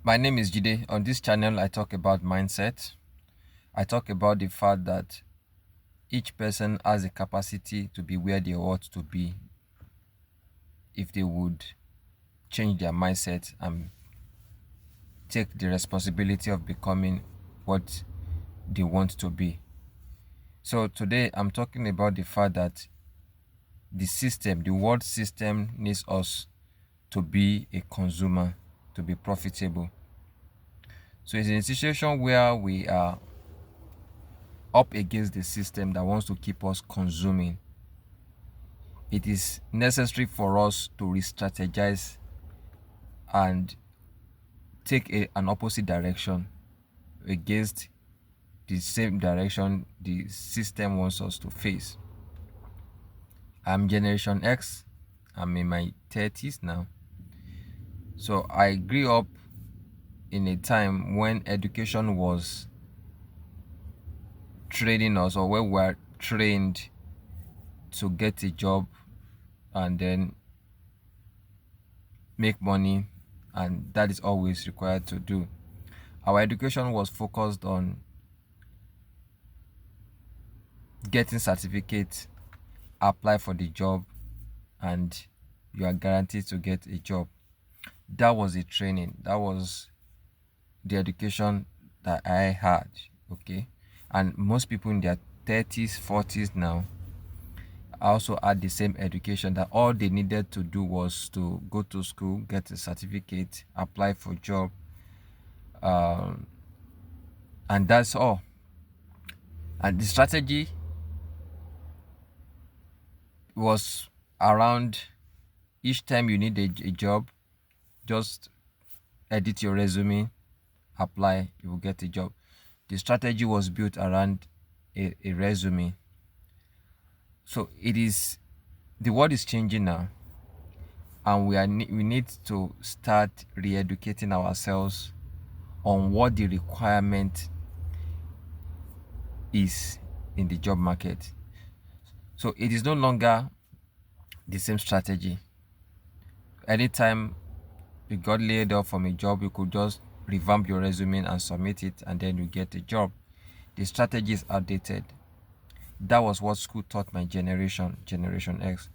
My name is Jide. On this channel, I talk about mindset. I talk about the fact that each person has a capacity to be where they ought to be if they would change their mindset and take the responsibility of becoming what they want to be. So today, I'm talking about the fact that the world system needs us to be a consumer, to be profitable. So it's in a situation where we are up against the system that wants to keep us consuming. It is necessary for us to re-strategize and take an opposite direction against the same direction the system wants us to face. I'm Generation X. I'm in my 30s now. So I grew up in a time when education was training us, or where we were trained to get a job and then make money, and that is always required to do. Our education was focused on getting certificates, apply for the job, and you are guaranteed to get a job. That was the training. That was the education that I had. Okay. And most people in their 30s, 40s now also had the same education, that all they needed to do was to go to school, get a certificate, apply for job, and that's all. And the strategy was around, each time you need a job, just edit your resume, apply, you will get a job. The strategy was built around a resume. So the world is changing now, and we need to start re-educating ourselves on what the requirement is in the job market. So it is no longer the same strategy. Anytime you got laid off from a job, you could just revamp your resume and submit it, and then you get a job. The strategy is outdated. That was what school taught my generation, Generation X.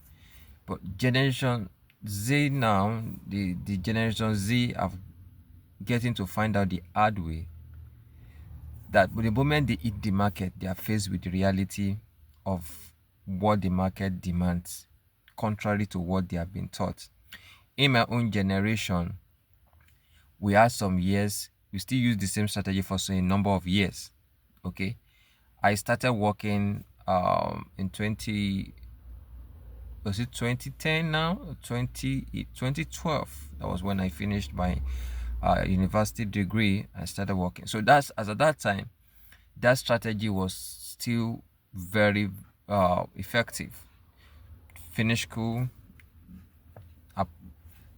But Generation Z now, the Generation Z are getting to find out the hard way that the moment they hit the market, they are faced with the reality of what the market demands, contrary to what they have been taught. In my own generation, we had some years, we still use the same strategy for a number of years. Okay. I started working in 2010 now? 2012. That was when I finished my university degree. I started working. So that's, as at that time, that strategy was still very effective. Finish school,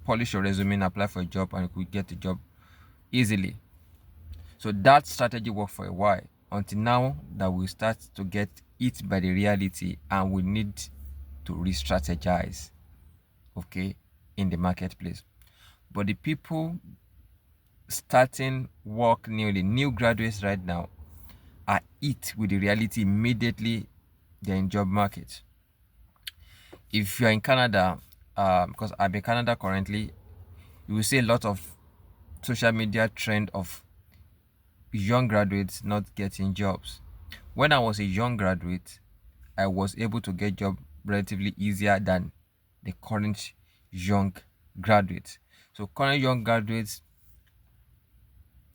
polish your resume, and apply for a job, and you could get a job easily. So that strategy worked for a while, until now that we start to get hit by the reality, and we need to re-strategize, okay, in the marketplace. But the people starting work newly, new graduates right now, are hit with the reality immediately they're in job market. If you're in Canada, because I'm in Canada currently, you will see a lot of social media trend of young graduates not getting jobs. When I was a young graduate, I was able to get job relatively easier than the current young graduates. So current young graduates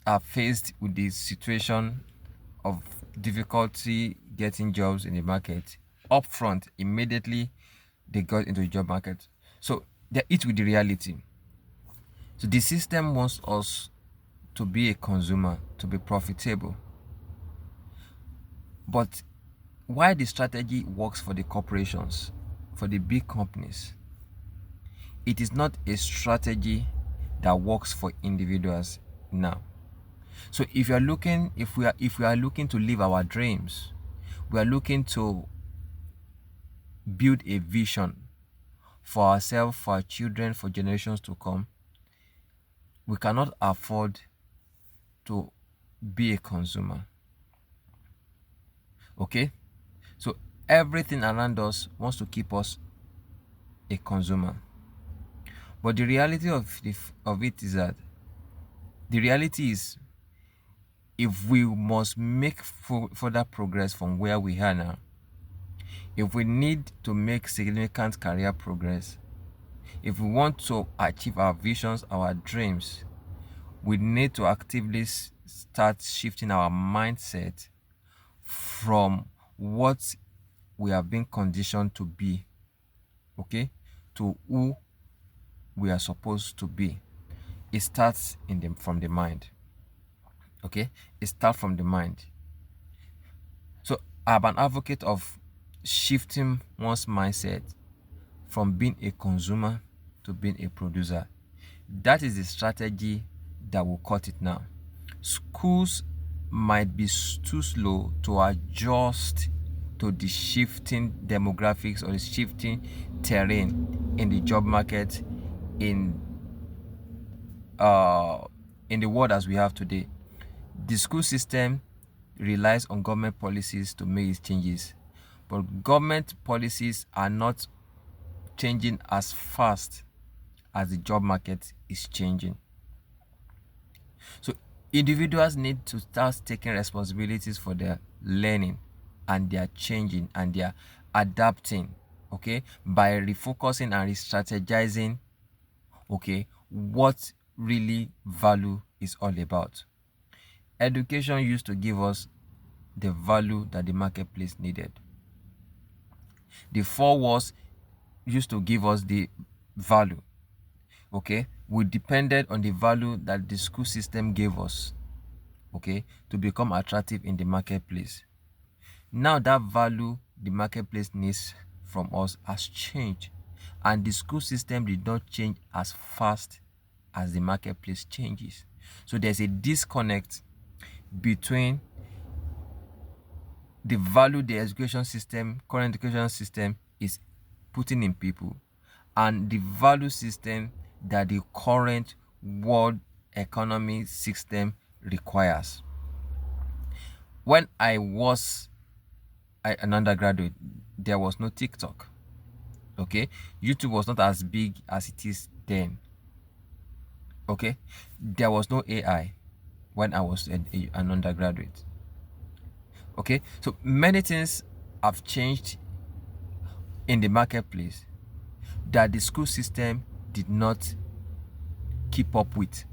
are faced with the situation of difficulty getting jobs in the market upfront. Immediately they got into the job market, so they're hit with the reality. So the system wants us to be a consumer, to be profitable. But why the strategy works for the corporations, for the big companies, it is not a strategy that works for individuals now. So if we are looking to live our dreams, we are looking to build a vision for ourselves, for our children, for generations to come, we cannot afford to be a consumer. Okay, so everything around us wants to keep us a consumer, but the reality of it is that the reality is, if we must make further progress from where we are now, if we need to make significant career progress, if we want to achieve our visions, our dreams, we need to actively start shifting our mindset from what we have been conditioned to be, okay, to who we are supposed to be. It starts from the mind. Okay, it starts from the mind. So I'm an advocate of shifting one's mindset from being a consumer to being a producer. That is the strategy that will cut it now. Schools might be too slow to adjust to the shifting demographics or the shifting terrain in the job market in the world as we have today. The school system relies on government policies to make these changes, but government policies are not changing as fast as the job market is changing. So individuals need to start taking responsibilities for their learning, and their changing and their adapting, okay, by refocusing and re-strategizing, okay, what really value is all about. Education used to give us the value that the marketplace needed. The four walls used to give us the value, okay. We depended on the value that the school system gave us, okay, to become attractive in the marketplace. Now that value the marketplace needs from us has changed, and the school system did not change as fast as the marketplace changes. So there's a disconnect between the value the current education system is putting in people, and the value system that the current world economy system requires. When I was an undergraduate, there was no TikTok. Okay, YouTube was not as big as it is then. Okay, there was no AI when I was an undergraduate. Okay, so many things have changed in the marketplace that the school system did not keep up with.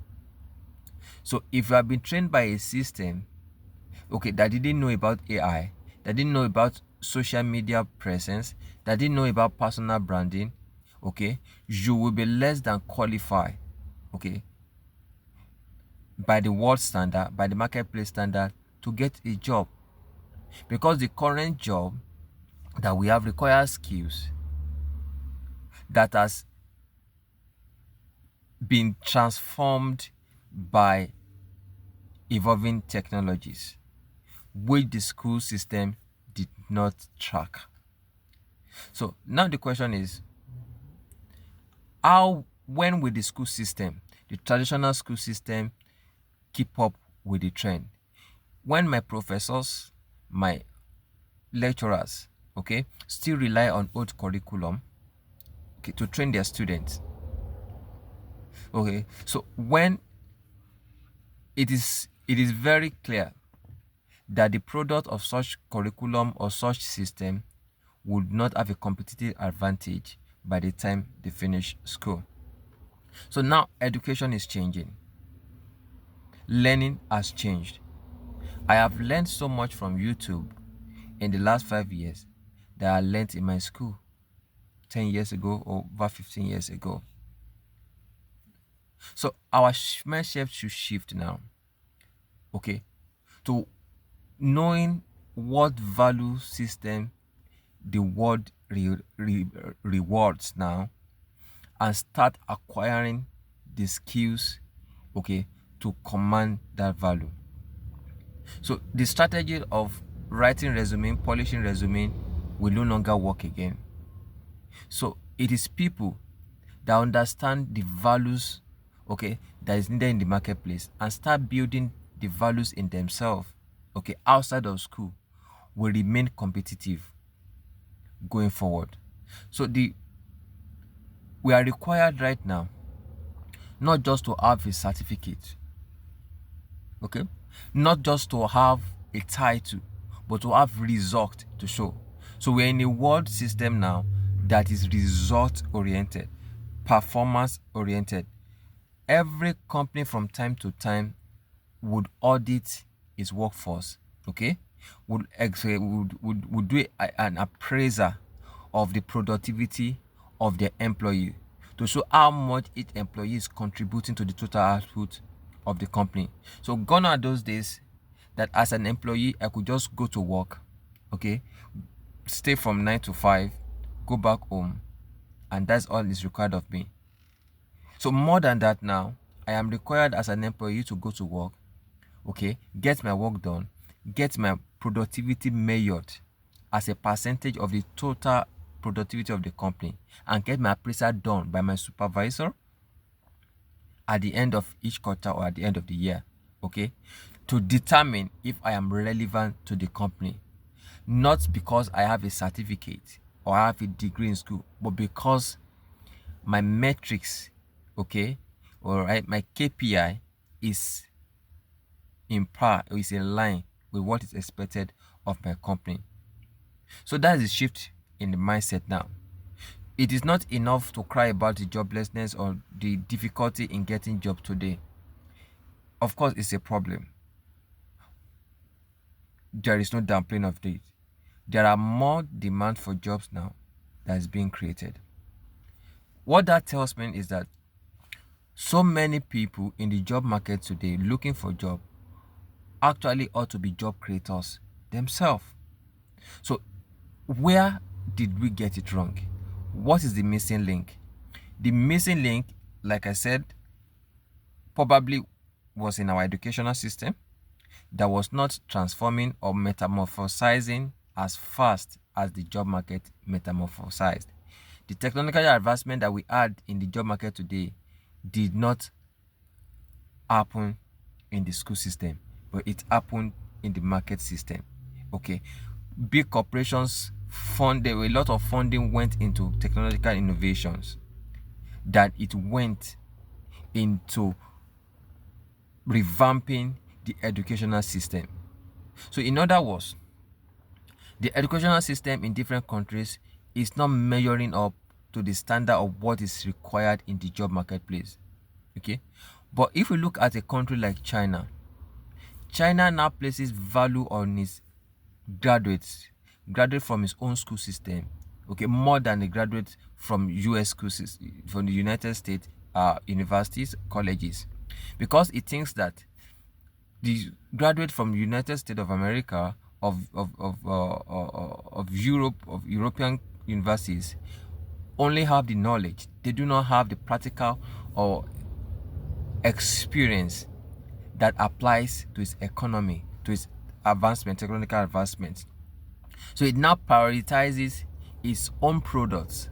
So if you have been trained by a system, okay, that didn't know about AI, that didn't know about social media presence, that didn't know about personal branding, okay, you will be less than qualified, okay, by the world standard, by the marketplace standard, to get a job. Because the current job that we have requires skills that has been transformed by evolving technologies, which the school system did not track. So now the question is, when will the school system, the traditional school system, keep up with the trend? When my professors, my lecturers, okay, still rely on old curriculum, okay, to train their students. Okay, so when it is very clear that the product of such curriculum or such system would not have a competitive advantage by the time they finish school. So now education is changing. Learning has changed. I have learned so much from YouTube in the last 5 years that I learned in my school 10 years ago or over 15 years ago. So our mindset should shift now, okay, to knowing what value system the world rewards now, and start acquiring the skills, okay, to command that value. So the strategy of writing resume, polishing resume will no longer work again. So it is people that understand the values, okay, that is needed in the marketplace and start building the values in themselves, okay, outside of school, will remain competitive going forward. So we are required right now not just to have a certificate, okay, not just to have a title, but to have result to show. So we're in a world system now that is result oriented, performance oriented. Every company from time to time would audit its workforce, okay, would do an appraiser of the productivity of their employee to show how much each employee is contributing to the total output of the company. So gone are those days that as an employee I could just go to work, okay, stay from 9 to 5, go back home, and that's all is required of me. So more than that, now I am required as an employee to go to work, okay, get my work done, get my productivity measured as a percentage of the total productivity of the company, and get my appraisal done by my supervisor at the end of each quarter or at the end of the year, okay, to determine if I am relevant to the company. Not because I have a certificate or I have a degree in school, but because my metrics, okay, all right, my KPI is in par, or is in line with what is expected of my company. So that is a shift in the mindset now. It is not enough to cry about the joblessness or the difficulty in getting job today. Of course, it's a problem. There is no downplaying of it. There are more demand for jobs now that is being created. What that tells me is that so many people in the job market today looking for job actually ought to be job creators themselves. So where did we get it wrong? What is the missing link? The missing link, like I said, probably was in our educational system that was not transforming or metamorphosizing as fast as the job market metamorphosized. The technological advancement that we had in the job market today did not happen in the school system, but it happened in the market system. Okay, big corporations funded, a lot of funding went into technological innovations that it went into revamping the educational system. So in other words, the educational system in different countries is not measuring up to the standard of what is required in the job marketplace. Okay, but if we look at a country like China, China now places value on its graduates, graduate from its own school system, okay, more than the graduate from US schools, from the United States universities, colleges, because it thinks that the graduate from United States of America, of Europe, of European universities, only have the knowledge. They do not have the practical or experience that applies to its economy, to its advancement, technological advancement. So it now prioritizes its own products,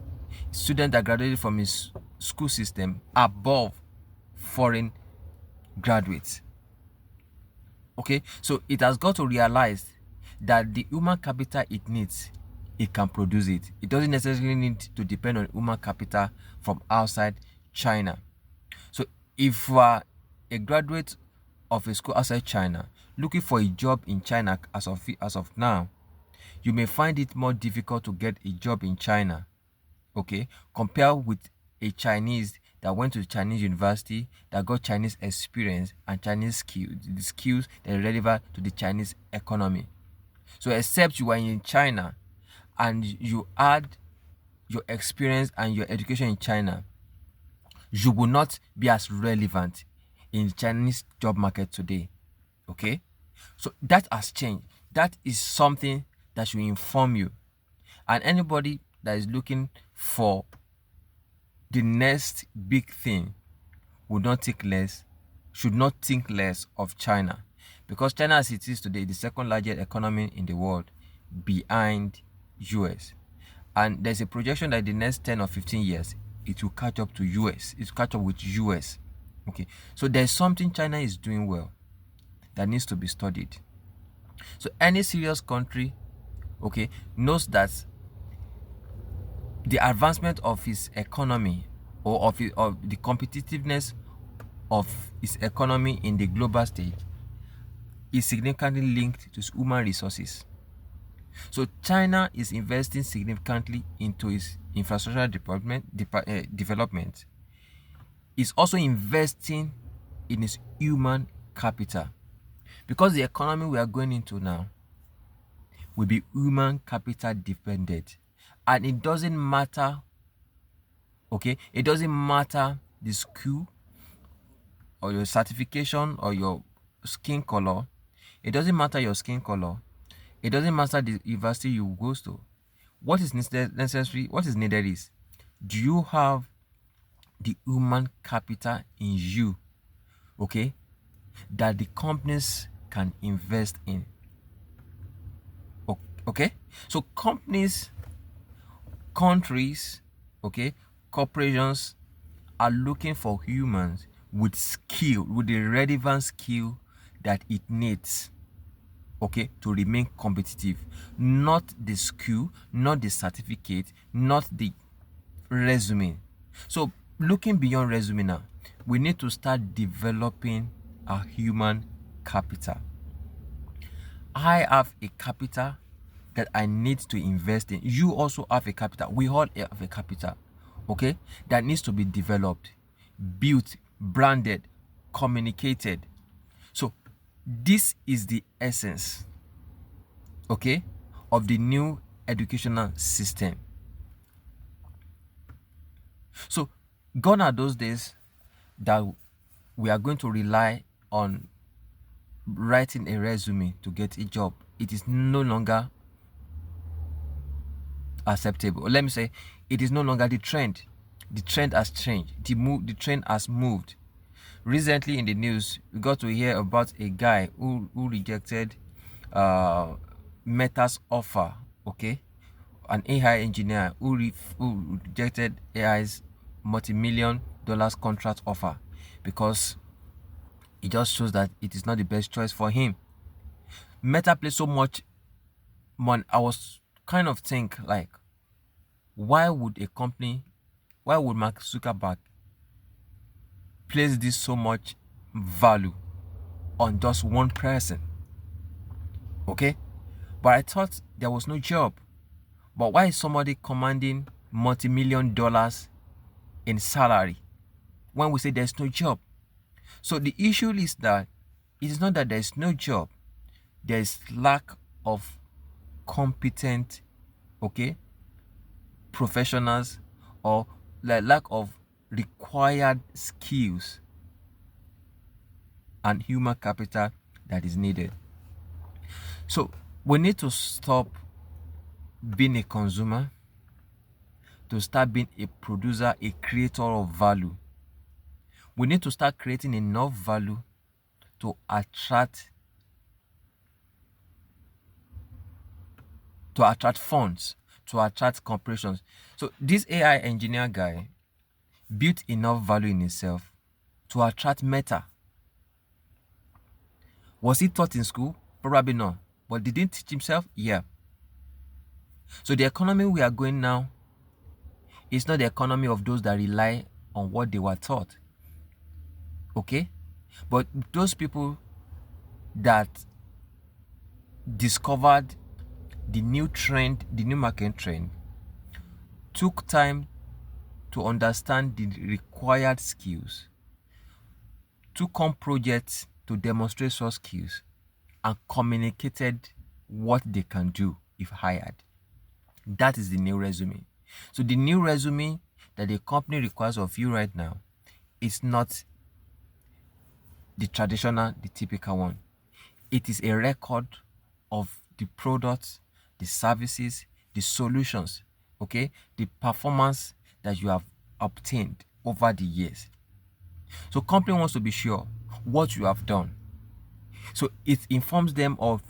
students that graduated from its school system, above foreign graduates. Okay, so it has got to realize that the human capital it needs, it can produce it. It doesn't necessarily need to depend on human capital from outside China. So if you are a graduate of a school outside China looking for a job in China as of now, you may find it more difficult to get a job in China, okay, compared with a Chinese that went to Chinese university, that got Chinese experience and Chinese skills, the skills that are relevant to the Chinese economy. So except you are in China and you add your experience and your education in China, you will not be as relevant in the Chinese job market today. Okay, so that has changed. That is something that should inform you, and anybody that is looking for the next big thing should not think less of China, because China, as it is today, the second largest economy in the world, behind US, and there's a projection that the next 10 or 15 years it will catch up to US. It will catch up with US. Okay, so there's something China is doing well that needs to be studied. So any serious country, okay, knows that the advancement of its economy or of the competitiveness of its economy in the global stage is significantly linked to human resources. So China is investing significantly into its infrastructure development. It's also investing in its human capital, because the economy we are going into now will be human capital dependent, and it doesn't matter, okay, it doesn't matter the skill or your certification or your skin color. It doesn't matter your skin color. It doesn't matter the university you go to. What is necessary, what is needed is, do you have the human capital in you, okay, that the companies can invest in? Okay, so companies, countries, okay, corporations are looking for humans with skill, with the relevant skill that it needs, okay, to remain competitive. Not the skill, not the certificate, not the resume. So looking beyond resume now, we need to start developing our human capital. I have a capital that I need to invest in. You also have a capital. We all have a capital, okay, that needs to be developed, built, branded, communicated. So this is the essence, okay, of the new educational system. So gone are those days that we are going to rely on writing a resume to get a job. It is no longer acceptable. Let me say, it is no longer the trend. The trend has changed. The trend has moved. Recently in the news, we got to hear about a guy who rejected Meta's offer, okay, an AI engineer who rejected AI's multi-million dollars contract offer because it just shows that it is not the best choice for him. Meta plays so much money. I was kind of think like, why would Mark Zuckerberg place this so much value on just one person? Okay, but I thought there was no job. But why is somebody commanding multi-million dollars in salary when we say there's no job? So the issue is that it is not that there's no job, there's lack of competent, okay, professionals, or lack of required skills and human capital that is needed. So we need to stop being a consumer to start being a producer, a creator of value. We need to start creating enough value to attract funds, to attract corporations. So this AI engineer guy built enough value in himself to attract Meta. Was he taught in school? Probably not. But did he teach himself? Yeah. So the economy we are going now is not the economy of those that rely on what they were taught. Okay? But those people that discovered the new trend, the new market trend, took time to understand the required skills, took on projects to demonstrate such skills, and communicated what they can do if hired. That is the new resume. So the new resume that the company requires of you right now is not the traditional, the typical one. It is a record of the products, the services, the solutions, okay, the performance that you have obtained over the years. So company wants to be sure what you have done. So it informs them of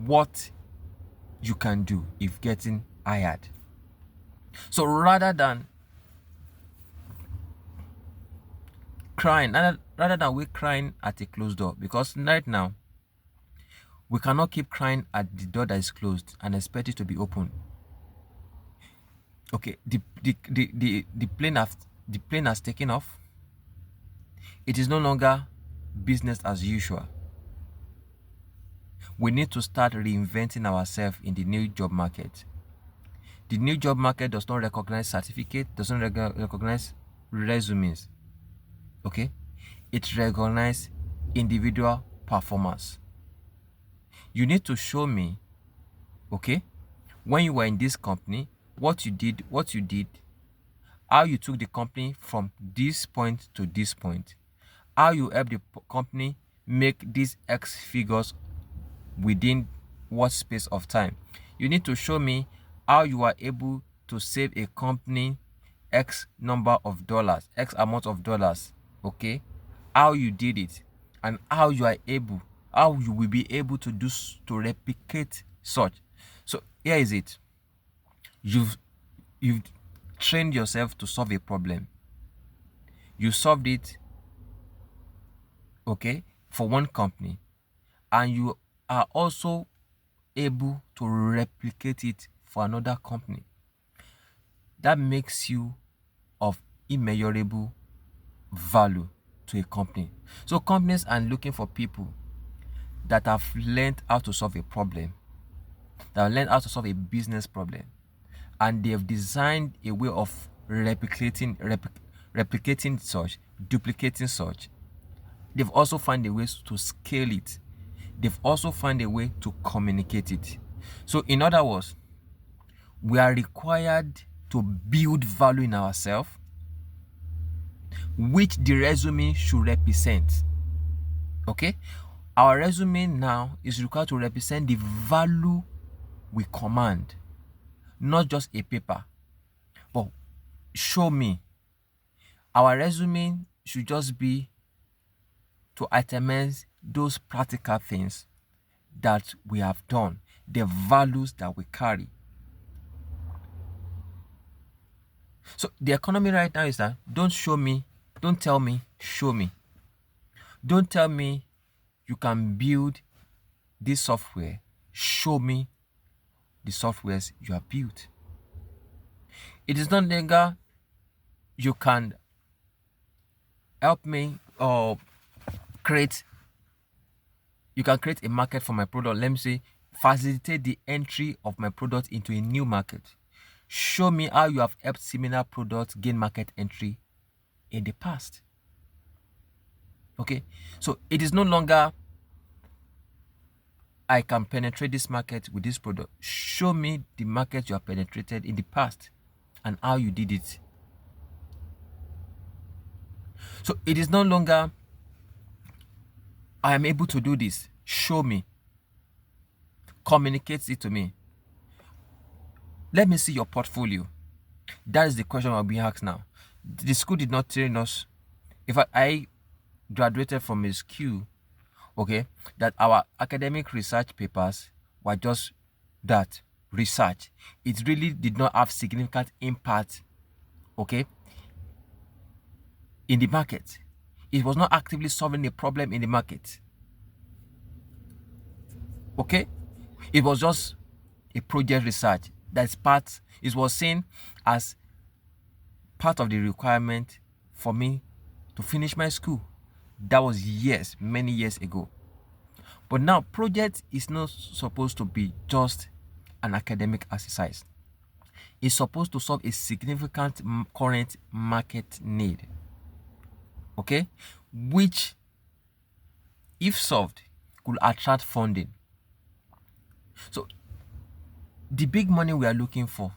what you can do if getting hired. So rather than crying, rather than we crying at a closed door, because right now we cannot keep crying at the door that is closed and expect it to be open. Okay, the plane has taken off. It is no longer business as usual. We need to start reinventing ourselves in the new job market. The new job market does not recognize certificate, does not recognize resumes. Okay, it recognizes individual performance. You need to show me, okay, when you were in this company, what you did, how you took the company from this point to this point, how you helped the company make these X figures within what space of time. You need to show me how you are able to save a company X number of dollars, X amount of dollars, okay? How you did it, and how you will be able to to replicate such. So here is it. You've trained yourself to solve a problem. You solved it, okay, for one company, and you are also able to replicate it for another company. That makes you of immeasurable value to a company. So companies are looking for people that have learned how to solve a problem, that have learned how to solve a business problem, and they have designed a way of replicating such, duplicating such. They've also found a way to scale it. They've also found a way to communicate it. So in other words, we are required to build value in ourselves, which the resume should represent. Okay, our resume now is required to represent the value we command, not just a paper, but show me. Our resume should just be to itemize those practical things that we have done, the values that we carry. So the economy right now is that don't tell me, show me. Don't tell me you can build this software, show me the softwares you have built. It is no longer you can help me or you can create a market for my product. Let me say, facilitate the entry of my product into a new market. Show me how you have helped similar products gain market entry in the past. Okay, so it is no longer I can penetrate this market with this product. Show me the market you have penetrated in the past and how you did it. So it is no longer I am able to do this. Show me. Communicate it to me. Let me see your portfolio. That is the question I'll be asked now. The school did not train us. If I graduated from a school, okay, that our academic research papers were just that, research. It really did not have significant impact, okay, in the market. It was not actively solving a problem in the market. Okay? It was just a project research. That's part, it was seen as part of the requirement for me to finish my school. That was many years ago. But now, project is not supposed to be just an academic exercise. It's supposed to solve a significant current market need. Okay? Which, if solved, could attract funding. So, the big money we are looking for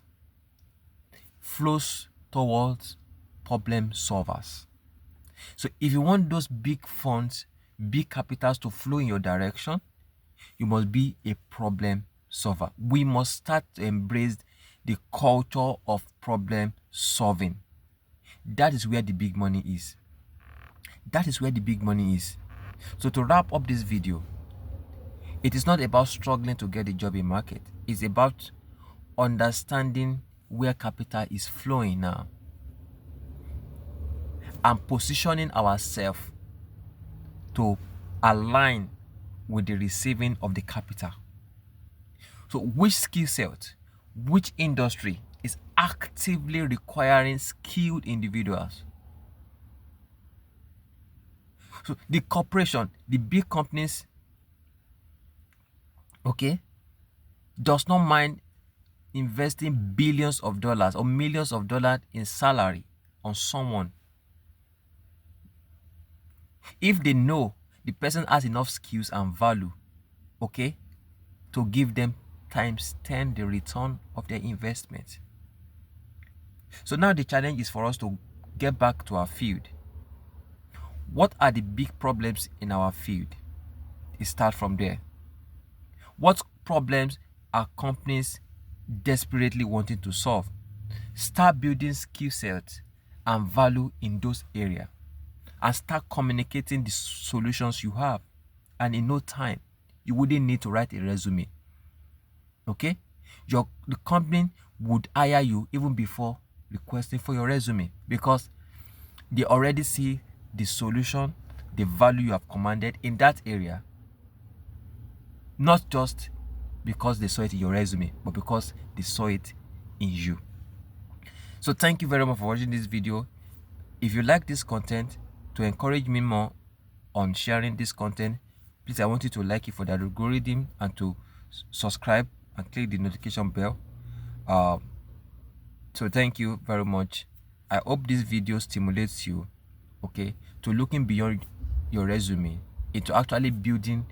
flows towards problem solvers. So if you want those big funds, big capitals to flow in your direction, you must be a problem solver. We must start to embrace the culture of problem solving. That is where the big money is. That is where the big money is. So to wrap up this video, it is not about struggling to get a job in market. It's about understanding where capital is flowing now and positioning ourselves to align with the receiving of the capital. So which skill set, which industry is actively requiring skilled individuals? So the corporation, the big companies, okay, does not mind investing billions of dollars or millions of dollars in salary on someone if they know the person has enough skills and value, okay, to give them times 10 the return of their investment. So now the challenge is for us to get back to our field. What are the big problems in our field? It starts from there. What problems are companies desperately wanting to solve? Start building skill sets and value in those areas and start communicating the solutions you have. And in no time, you wouldn't need to write a resume. Okay? The company would hire you even before requesting for your resume because they already see the solution, the value you have commanded in that area, not just because they saw it in your resume, but because they saw it in you. So thank you very much for watching this video. If you like this content, to encourage me more on sharing this content, please, I want you to like it for the algorithm and to subscribe and click the notification bell. So thank you very much. I hope this video stimulates you, okay, to looking beyond your resume into actually building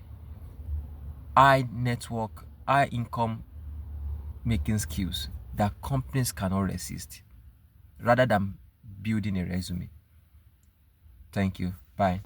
high network, high income making skills that companies cannot resist rather than building a resume. Thank you. Bye.